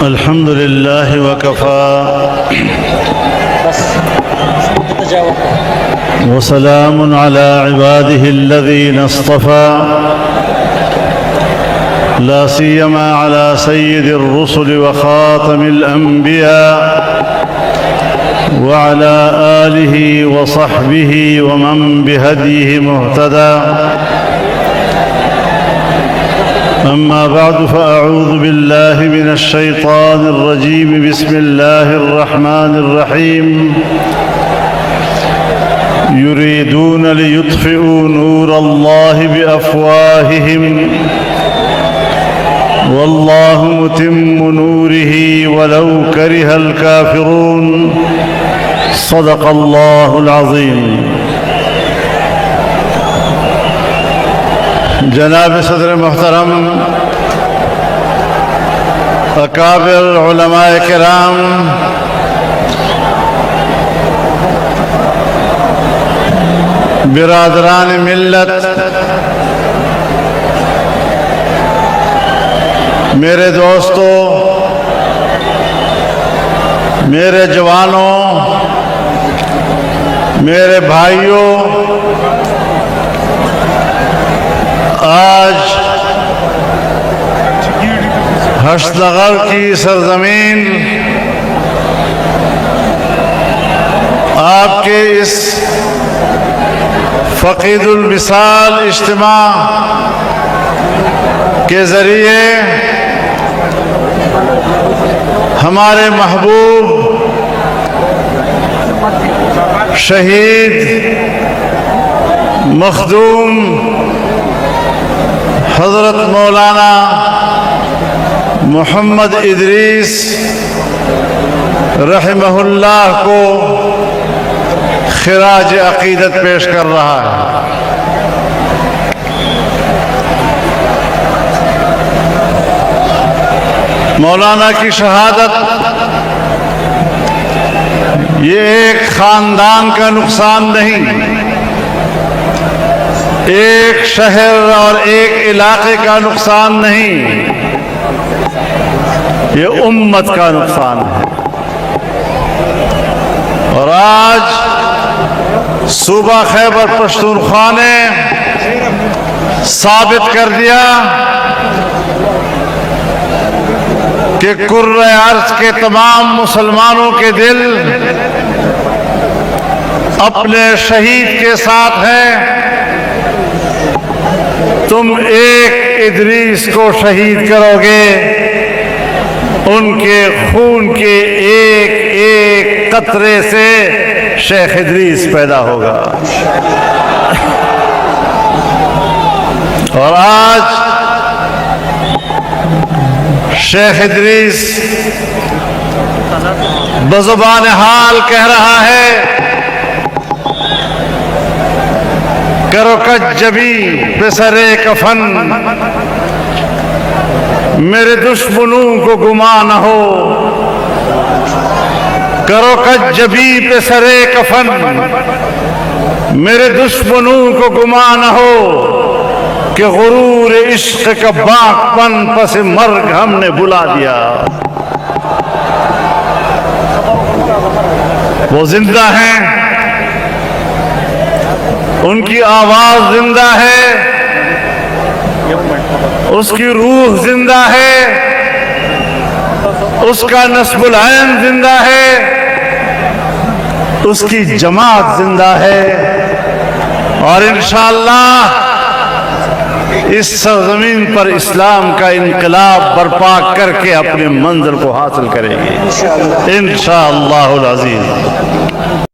الحمد لله وكفى وسلام على عباده الذين اصطفى لا سيما على سيد الرسل وخاتم الأنبياء وعلى آله وصحبه ومن بهديه مهتدى. أما بعد فأعوذ بالله من الشيطان الرجيم. بسم الله الرحمن الرحيم. يريدون ليطفئوا نور الله بأفواههم والله متم نوره ولو كره الكافرون. صدق الله العظيم. جناب صدر محترم، اکابر علماء کرام، برادران ملت، میرے دوستو، میرے جوانوں، میرے بھائیوں، آج ہشت نگر کی سرزمین آپ کے اس فقید الوصال اجتماع کے ذریعے ہمارے محبوب شہید مخدوم حضرت مولانا محمد ادریس رحمہ اللہ کو خراج عقیدت پیش کر رہا ہے. مولانا کی شہادت یہ ایک خاندان کا نقصان نہیں، ایک شہر اور ایک علاقے کا نقصان نہیں، یہ امت کا نقصان ہے. اور آج صوبہ خیبر پختونخوا نے ثابت کر دیا کہ کرۂ ارض کے تمام مسلمانوں کے دل اپنے شہید کے ساتھ ہیں. تم ایک ادریس کو شہید کرو گے، ان کے خون کے ایک ایک قطرے سے شیخ ادریس پیدا ہوگا. اور آج شیخ ادریس بزبان حال کہہ رہا ہے، کرو کجبی پسرے کفن، میرے دشمنوں کو گمان نہ ہو. کرو کجبی پسرے کفن، میرے دشمنوں کو گمان نہ ہو کہ غرور عشق کا باغ پن پس مرگ ہم نے بلا دیا. وہ زندہ ہیں، ان کی آواز زندہ ہے، اس کی روح زندہ ہے، اس کا نسب العین زندہ ہے، اس کی جماعت زندہ ہے. اور انشاءاللہ اس سرزمین پر اسلام کا انقلاب برپا کر کے اپنے منزل کو حاصل کریں گے انشاءاللہ العزیز.